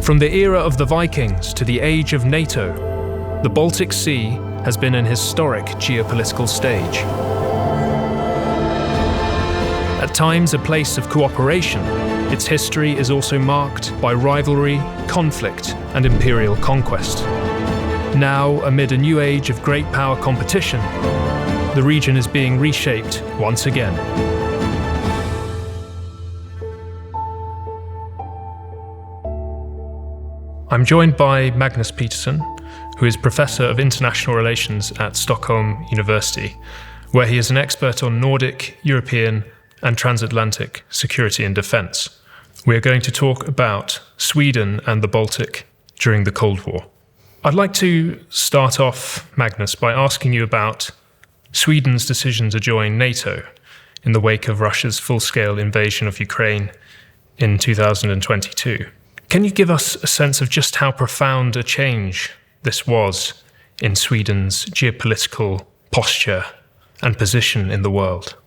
From the era of the Vikings to the age of NATO, the Baltic Sea has been an historic geopolitical stage. At times a place of cooperation, its history is also marked by rivalry, conflict, and imperial conquest. Now, amid a new age of great power competition, the region is being reshaped once again. I'm joined by Magnus Petersson, who is Professor of International Relations at Stockholm University, where he is an expert on Nordic, European, and transatlantic security and defence. We are going to talk about Sweden and the Baltic during the Cold War. I'd like to start off, Magnus, by asking you about Sweden's decision to join NATO in the wake of Russia's full-scale invasion of Ukraine in 2022. Can you give us a sense of just how profound a change this was in Sweden's geopolitical posture and position in the world?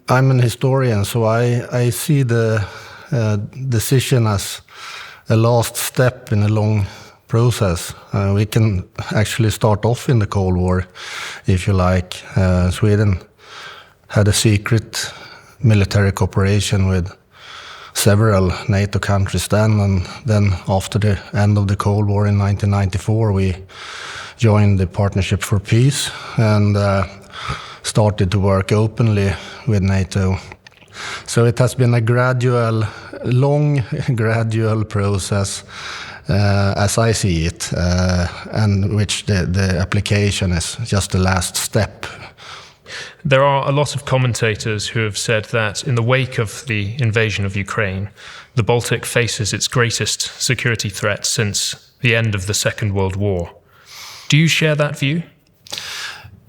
I'm an historian, so I see the decision as a last step in a long process. We can actually start off in the Cold War, if you like. Sweden had a secret military cooperation with several NATO countries then, and then after the end of the Cold War in 1994, we joined the Partnership for Peace and started to work openly with NATO. So it has been a long gradual process, as I see it, and which the application is just the last step. There are a lot of commentators who have said that in the wake of the invasion of Ukraine, the Baltic faces its greatest security threat since the end of the Second World War. Do you share that view?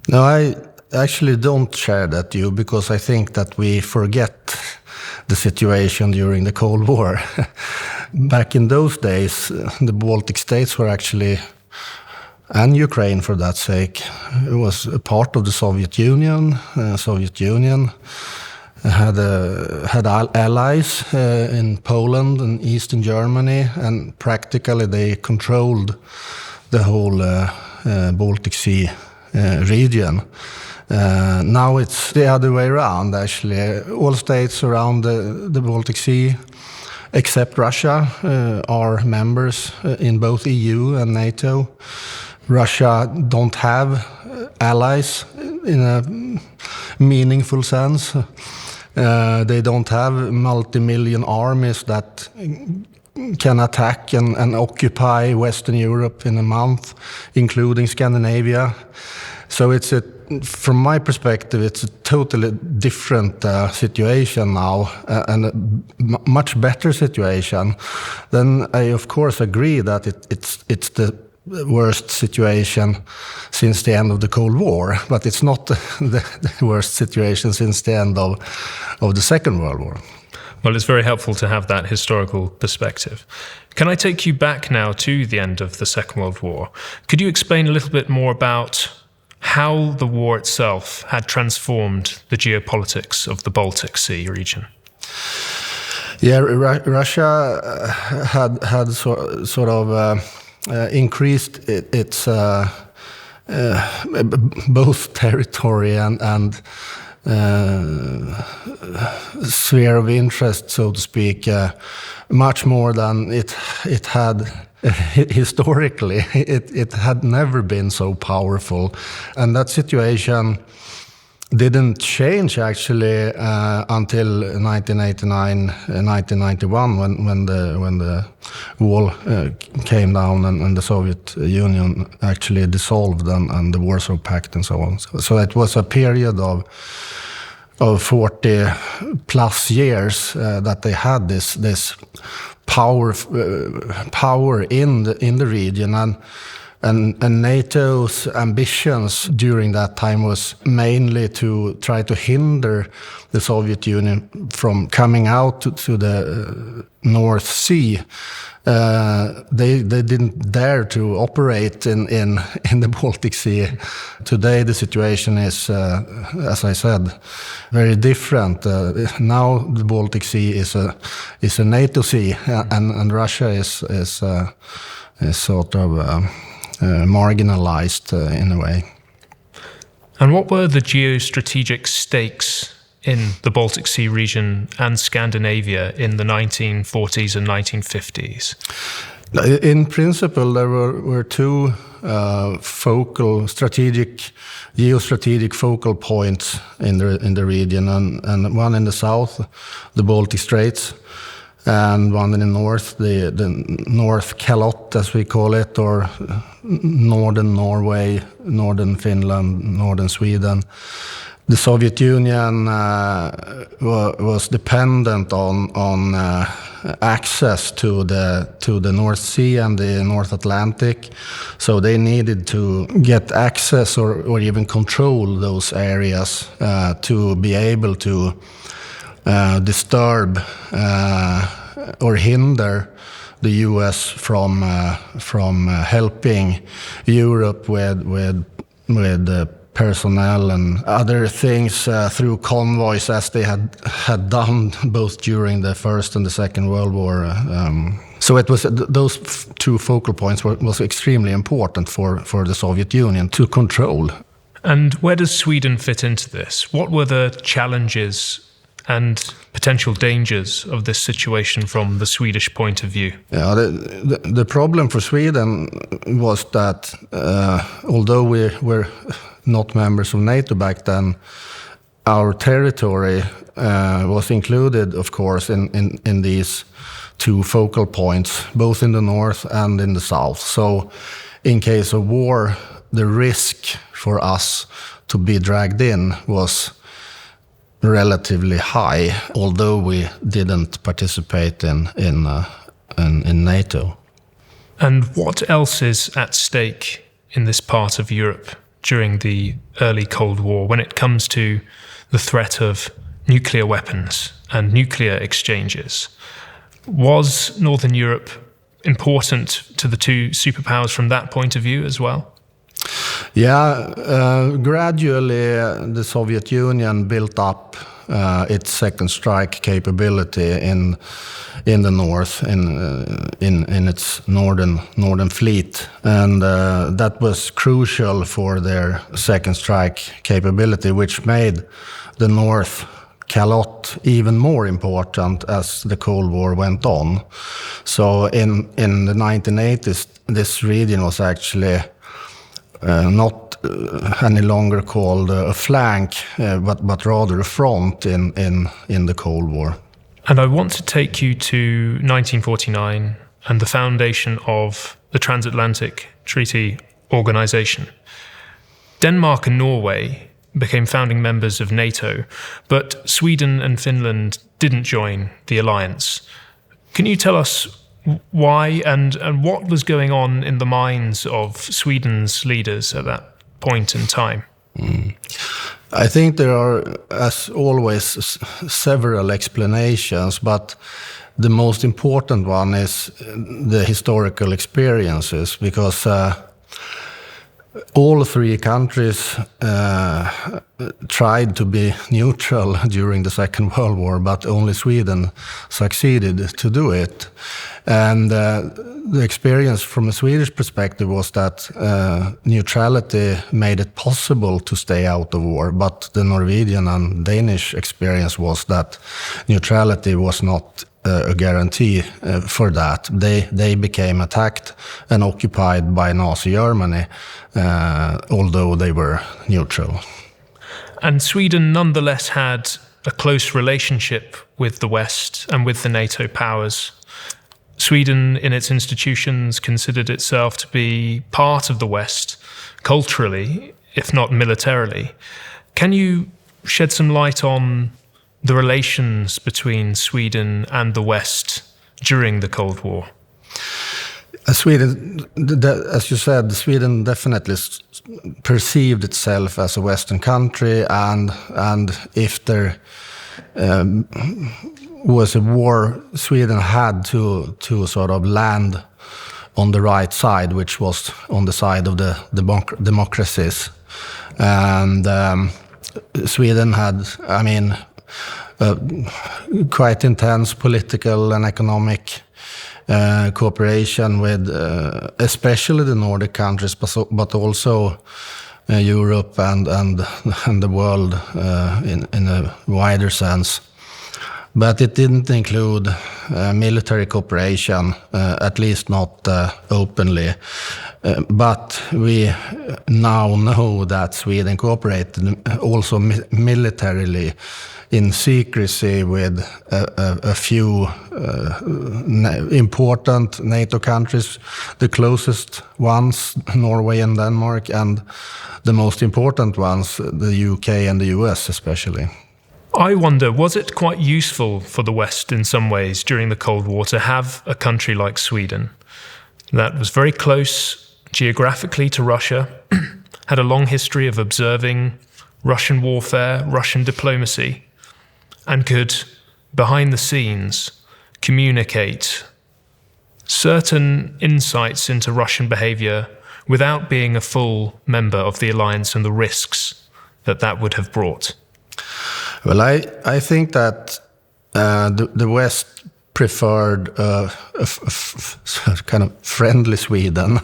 No, I actually don't share that view, because I think that we forget the situation during the Cold War. Back in those days, the Baltic states were actually, and Ukraine for that sake, it was a part of the Soviet Union. Soviet Union had allies in Poland and Eastern Germany, and practically they controlled the whole Baltic Sea region. Now it's the other way around, actually. All states around the Baltic Sea, except Russia, are members in both EU and NATO. Russia don't have allies in a meaningful sense. They don't have multi-million armies that can attack and occupy Western Europe in a month, including Scandinavia. So from my perspective, it's a totally different situation now, and a much better situation. Then I, of course, agree that it's the worst situation since the end of the Cold War, but it's not the worst situation since the end of the Second World War. Well, it's very helpful to have that historical perspective. Can I take you back now to the end of the Second World War? Could you explain a little bit more about how the war itself had transformed the geopolitics of the Baltic Sea region? Yeah, Russia had sort of increased its both territory and sphere of interest, so to speak, much more than it had historically. It had never been so powerful, and that situation didn't change actually until 1989, 1991, when the wall came down and the Soviet Union actually dissolved and the Warsaw Pact and so on. So it was a period of 40 plus years that they had this power in the region, and And NATO's ambitions during that time was mainly to try to hinder the Soviet Union from coming out to the North Sea. They didn't dare to operate in the Baltic Sea. Today the situation is, as I said, very different. Now the Baltic Sea is a NATO sea, and Russia is sort of marginalized in a way. And what were the geostrategic stakes in the Baltic Sea region and Scandinavia in the 1940s and 1950s? In principle, there were two geostrategic focal points in the region, and one in the south, the Baltic Straits, and one in the north, the North Calotte, as we call it, or northern Norway, northern Finland, northern Sweden. The Soviet Union was dependent on access to the North Sea and the North Atlantic, so they needed to get access or even control those areas to be able to disturb or hinder the U.S. from helping Europe with personnel and other things through convoys, as they had done both during the First and the Second World War. So it was those two focal points was extremely important for the Soviet Union to control. And where does Sweden fit into this? What were the challenges and potential dangers of this situation from the Swedish point of view? Yeah, the problem for Sweden was that although we were not members of NATO back then, our territory was included, of course, in these two focal points, both in the north and in the south. So in case of war, the risk for us to be dragged in was relatively high, although we didn't participate in NATO. And what else is at stake in this part of Europe during the early Cold War when it comes to the threat of nuclear weapons and nuclear exchanges? Was Northern Europe important to the two superpowers from that point of view as well? Yeah, gradually the Soviet Union built up its second strike capability in the north, in its northern fleet, and that was crucial for their second strike capability, which made the North Calotte even more important as the Cold War went on. So in the 1980s, this region was actually not any longer called a flank, but rather a front in the Cold War. And I want to take you to 1949 and the foundation of the Transatlantic Treaty Organization. Denmark and Norway became founding members of NATO, but Sweden and Finland didn't join the alliance. Can you tell us why and what was going on in the minds of Sweden's leaders at that point in time? I think there are, as always, several explanations, but the most important one is the historical experiences, because all three countries tried to be neutral during the Second World War, but only Sweden succeeded to do it. And the experience from a Swedish perspective was that neutrality made it possible to stay out of war, but the Norwegian and Danish experience was that neutrality was not a guarantee for that. They became attacked and occupied by Nazi Germany, although they were neutral. And Sweden nonetheless had a close relationship with the West and with the NATO powers. Sweden, in its institutions, considered itself to be part of the West, culturally, if not militarily. Can you shed some light on the relations between Sweden and the West during the Cold War? Sweden, as you said, Sweden definitely perceived itself as a Western country, and if there was a war, Sweden had to sort of land on the right side, which was on the side of the democracies. And Sweden had, I mean, quite intense political and economic cooperation with especially the Nordic countries, but also Europe and the world in a wider sense. But it didn't include military cooperation, at least not openly. But we now know that Sweden cooperated also militarily in secrecy with a few important NATO countries, the closest ones, Norway and Denmark, and the most important ones, the UK and the US especially. I wonder, was it quite useful for the West in some ways during the Cold War to have a country like Sweden that was very close geographically to Russia, had a long history of observing Russian warfare, Russian diplomacy, and could, behind the scenes, communicate certain insights into Russian behavior without being a full member of the alliance and the risks that that would have brought? Well, I think that the West preferred a kind of friendly Sweden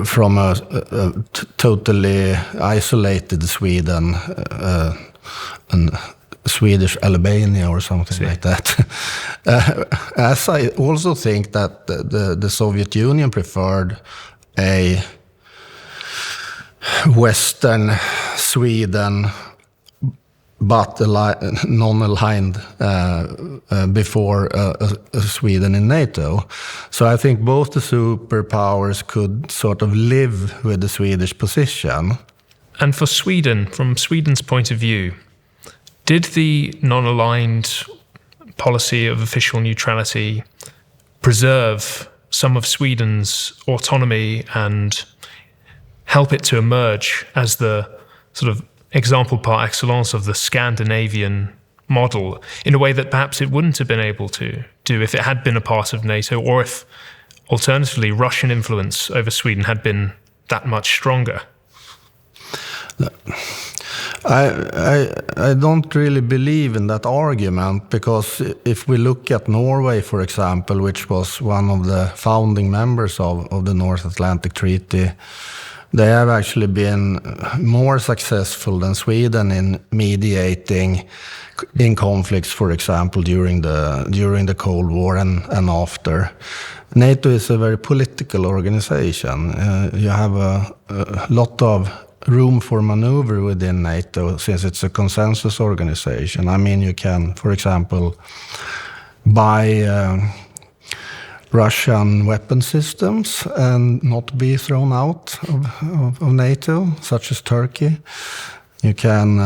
from a totally isolated Sweden, and Swedish Albania or something like that. As I also think that the Soviet Union preferred a Western Sweden, but non-aligned before Sweden in NATO. So I think both the superpowers could sort of live with the Swedish position. And for Sweden, from Sweden's point of view, did the non-aligned policy of official neutrality preserve some of Sweden's autonomy and help it to emerge as the sort of example par excellence of the Scandinavian model in a way that perhaps it wouldn't have been able to do if it had been a part of NATO, or if alternatively Russian influence over Sweden had been that much stronger? I don't really believe in that argument, because if we look at Norway, for example, which was one of the founding members of the North Atlantic Treaty, they have actually been more successful than Sweden in mediating in conflicts, for example, during the Cold War and after. NATO is a very political organization. You have a lot of room for maneuver within NATO, since it's a consensus organization. I mean, you can, for example, buy Russian weapon systems and not be thrown out of NATO, such as Turkey. You can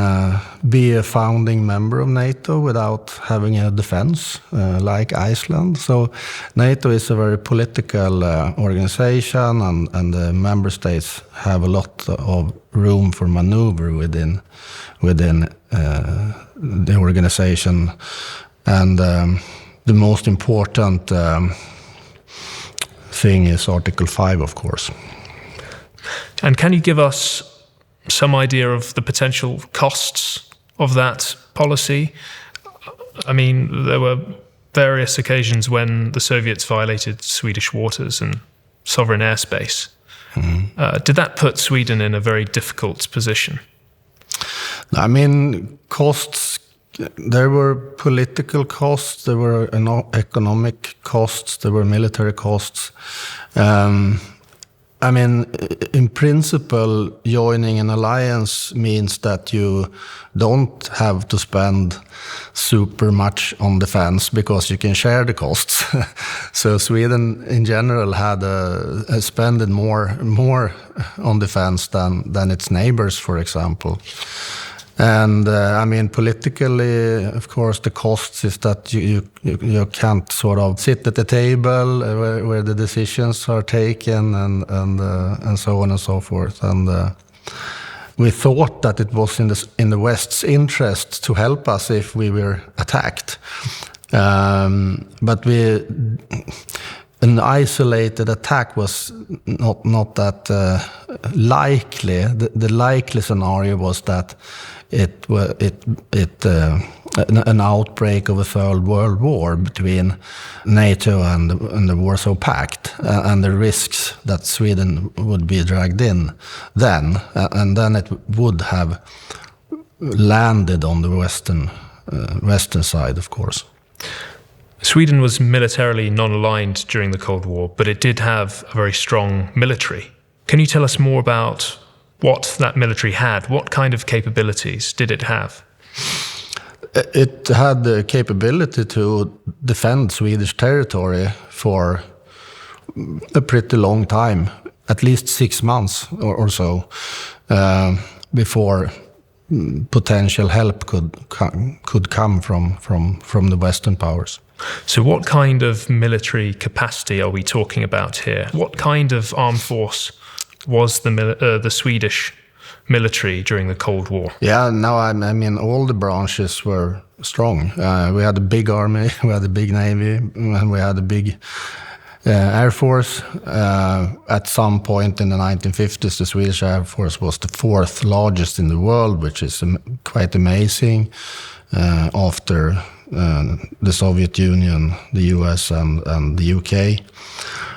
be a founding member of NATO without having a defense, like Iceland. So NATO is a very political organization, and the member states have a lot of room for maneuver within the organization. And the most important thing is Article 5, of course. And can you give us some idea of the potential costs of that policy? I mean, there were various occasions when the Soviets violated Swedish waters and sovereign airspace. Mm-hmm. Did that put Sweden in a very difficult position? I mean, costs, there were political costs, there were economic costs, there were military costs. I mean, in principle, joining an alliance means that you don't have to spend super much on defense, because you can share the costs. So Sweden, in general, had spent more on defense than its neighbors, for example. And I mean, politically, of course, the cost is that you can't sort of sit at the table where the decisions are taken and so on and so forth. And we thought that it was in the West's interest to help us if we were attacked. But an isolated attack was not that likely. The likely scenario was that an outbreak of a Third World War between NATO and the Warsaw Pact, and the risks that Sweden would be dragged in then, and then it would have landed on the western side, of course. Sweden was militarily non-aligned during the Cold War, but it did have a very strong military. Can you tell us more about what that military had? What kind of capabilities did it have? It had the capability to defend Swedish territory for a pretty long time, at least 6 months or so, before potential help could come from the Western powers. So what kind of military capacity are we talking about here? What kind of armed force was the Swedish military during the Cold War? Yeah, no, I mean, all the branches were strong. We had a big army, we had a big navy, and we had a big Air Force. At some point in the 1950s, the Swedish Air Force was the 4th largest in the world, which is quite amazing after the Soviet Union, the US, and the UK.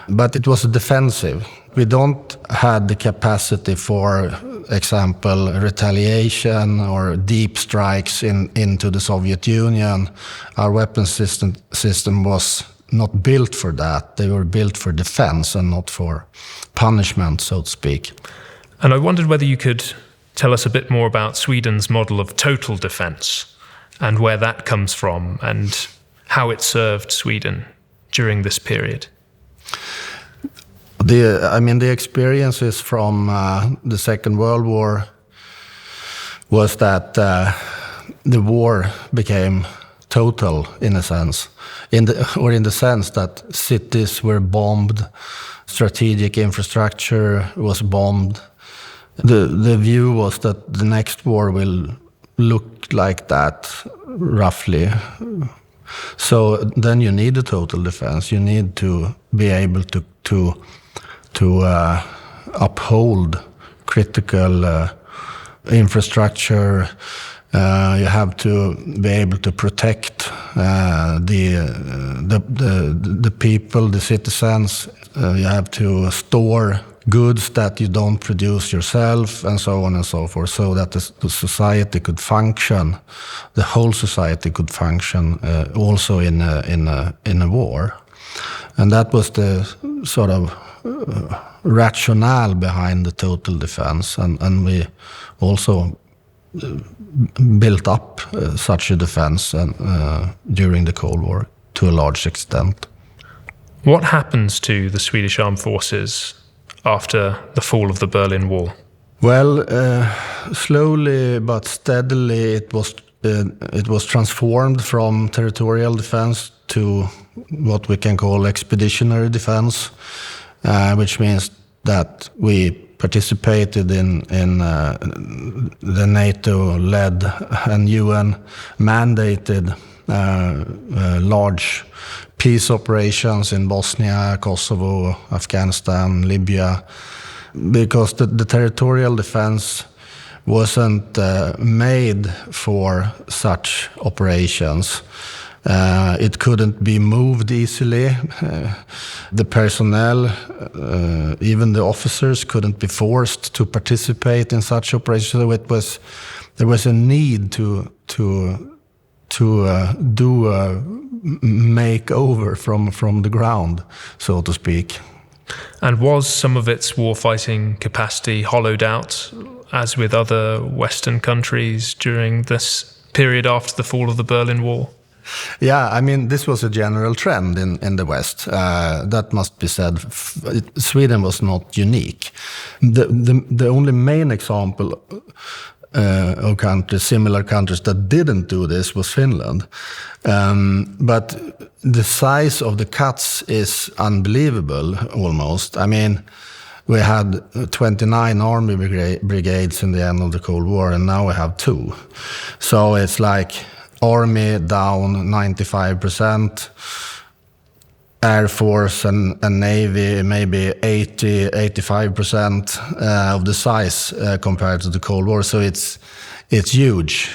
But it was defensive. We don't have the capacity for example, retaliation or deep strikes into the Soviet Union. Our weapons system was not built for that. They were built for defense and not for punishment, so to speak. And I wondered whether you could tell us a bit more about Sweden's model of total defense and where that comes from and how it served Sweden during this period. The experiences from the Second World War was that the war became total, in a sense, in the sense that cities were bombed, strategic infrastructure was bombed. The view was that the next war will look like that, roughly. So then you need a total defense. You need to be able to uphold critical infrastructure. You have to be able to protect the people, the citizens. You have to store goods that you don't produce yourself, and so on and so forth, so that the society could function, the whole society could function also in a war. And that was the sort of rationale behind the total defense, and we also built up such a defense during the Cold War to a large extent. What happens to the Swedish armed forces after the fall of the Berlin Wall? Well, slowly but steadily it was transformed from territorial defense to what we can call expeditionary defense, which means that we participated in the NATO-led and UN-mandated large peace operations in Bosnia, Kosovo, Afghanistan, Libya, because the territorial defense wasn't made for such operations. It couldn't be moved easily. The personnel, even the officers, couldn't be forced to participate in such operations. So there was a need to do a makeover from the ground, so to speak. And was some of its warfighting capacity hollowed out, as with other Western countries during this period after the fall of the Berlin Wall? Yeah, this was a general trend in the West. That must be said. Sweden was not unique. The only main example of countries, similar countries that didn't do this was Finland. But the size of the cuts is unbelievable, almost. I mean, we had 29 army brigades in the end of the Cold War, and now we have 2. So it's like army down 95%, Air Force and Navy maybe 85% of the size compared to the Cold War. So it's huge.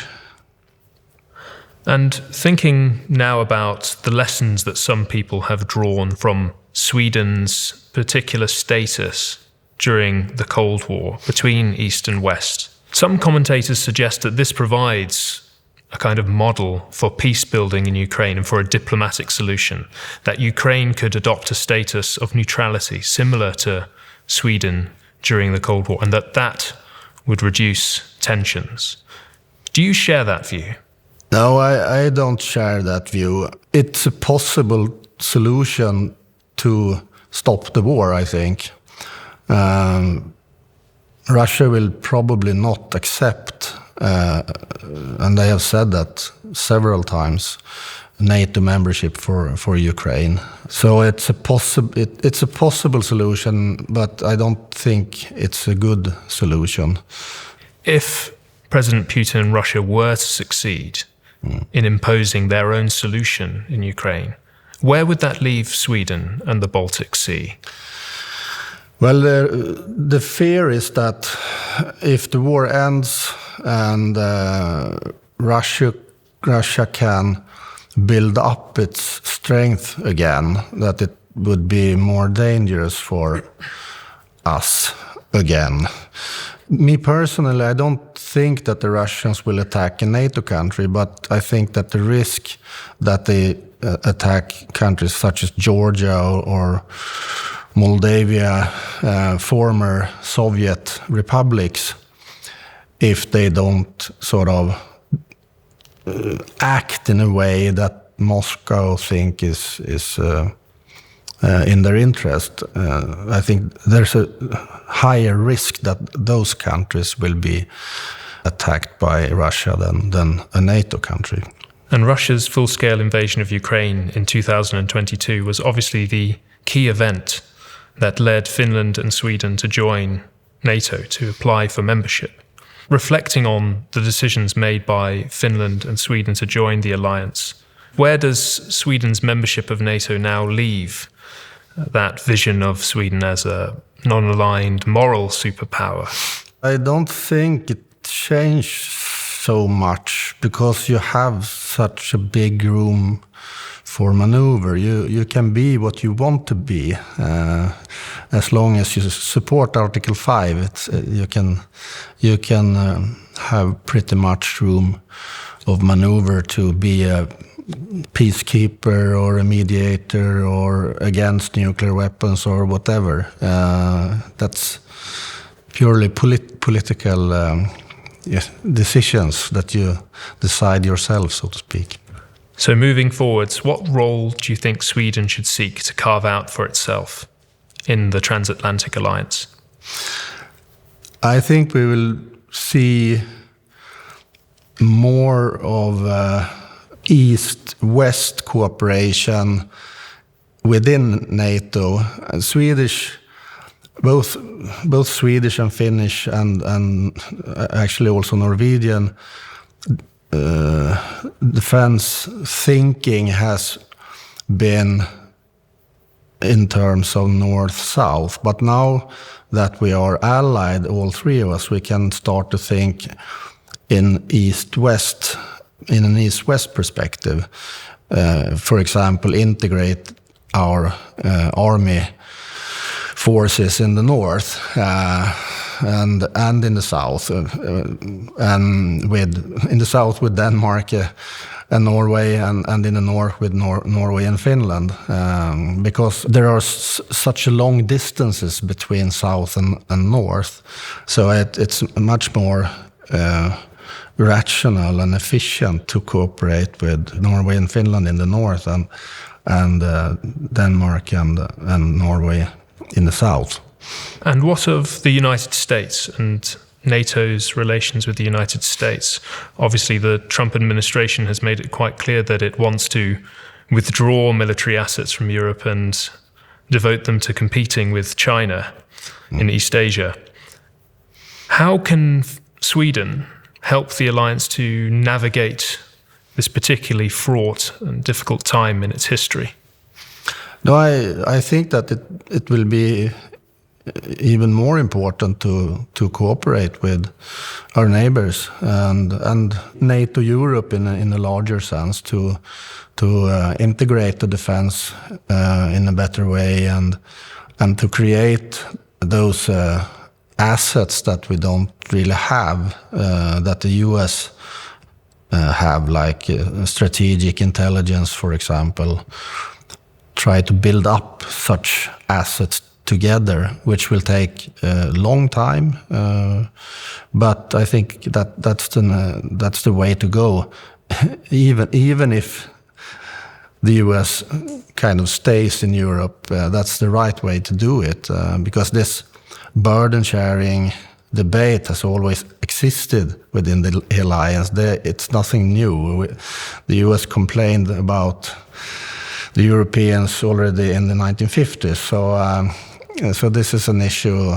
And thinking now about the lessons that some people have drawn from Sweden's particular status during the Cold War between East and West, some commentators suggest that this provides a kind of model for peace building in Ukraine and for a diplomatic solution, that Ukraine could adopt a status of neutrality similar to Sweden during the Cold War, and that would reduce tensions. Do you share that view? No, I don't share that view. It's a possible solution to stop the war, I think. Russia will probably not accept, and they have said that several times, NATO membership for Ukraine. So it's a possible solution, but I don't think it's a good solution. If President Putin and Russia were to succeed in imposing their own solution in Ukraine, where would that leave Sweden and the Baltic Sea? Well, the fear is that if the war ends and Russia can build up its strength again, that it would be more dangerous for us again. Me personally, I don't think that the Russians will attack a NATO country, but I think that the risk that they attack countries such as Georgia or Moldavia, former Soviet republics, if they don't sort of act in a way that Moscow think is in their interest, I think there's a higher risk that those countries will be attacked by Russia than a NATO country. And Russia's full-scale invasion of Ukraine in 2022 was obviously the key event that led Finland and Sweden to join NATO, to apply for membership. Reflecting on the decisions made by Finland and Sweden to join the alliance, where does Sweden's membership of NATO now leave that vision of Sweden as a non-aligned moral superpower? I don't think it changed so much because you have such a big room for maneuver. You can be what you want to be as long as you support Article 5. You can have pretty much room of maneuver to be a peacekeeper or a mediator or against nuclear weapons or whatever. That's purely political decisions that you decide yourself, so to speak. So moving forwards, what role do you think Sweden should seek to carve out for itself in the transatlantic alliance? I think we will see more of East-West cooperation within NATO. Both Swedish and Finnish and actually also Norwegian defense thinking has been in terms of north-south. But now that we are allied, all three of us, we can start to think in east-west, in an east-west perspective. For example, integrate our army forces in the north and in the south, and in the south with Denmark and Norway, and in the north with Norway and Finland, because there are such long distances between south and north, so it's much more rational and efficient to cooperate with Norway and Finland in the north and Denmark and Norway in the south. And what of the United States and NATO's relations with the United States? Obviously, the Trump administration has made it quite clear that it wants to withdraw military assets from Europe and devote them to competing with China in East Asia. How can Sweden help the alliance to navigate this particularly fraught and difficult time in its history? No, I think that it will be even more important to cooperate with our neighbors and NATO Europe in a larger sense to integrate the defense in a better way and to create those assets that we don't really have, that the US have, like strategic intelligence, for example. Try to build up such assets together, which will take a long time, but I think that's the way to go. even if the US kind of stays in Europe, that's the right way to do it, because this burden sharing debate has always existed within the alliance. It's nothing new. The US complained about the Europeans already in the 1950s. So this is an issue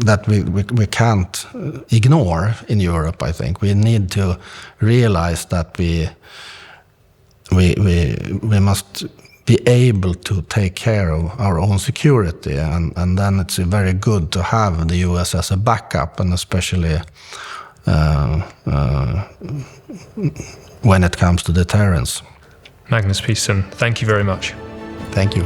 that we can't ignore in Europe. I think we need to realize that we must be able to take care of our own security, and then it's very good to have the US as a backup, and especially when it comes to deterrence. Magnus Petersson, thank you very much. Thank you.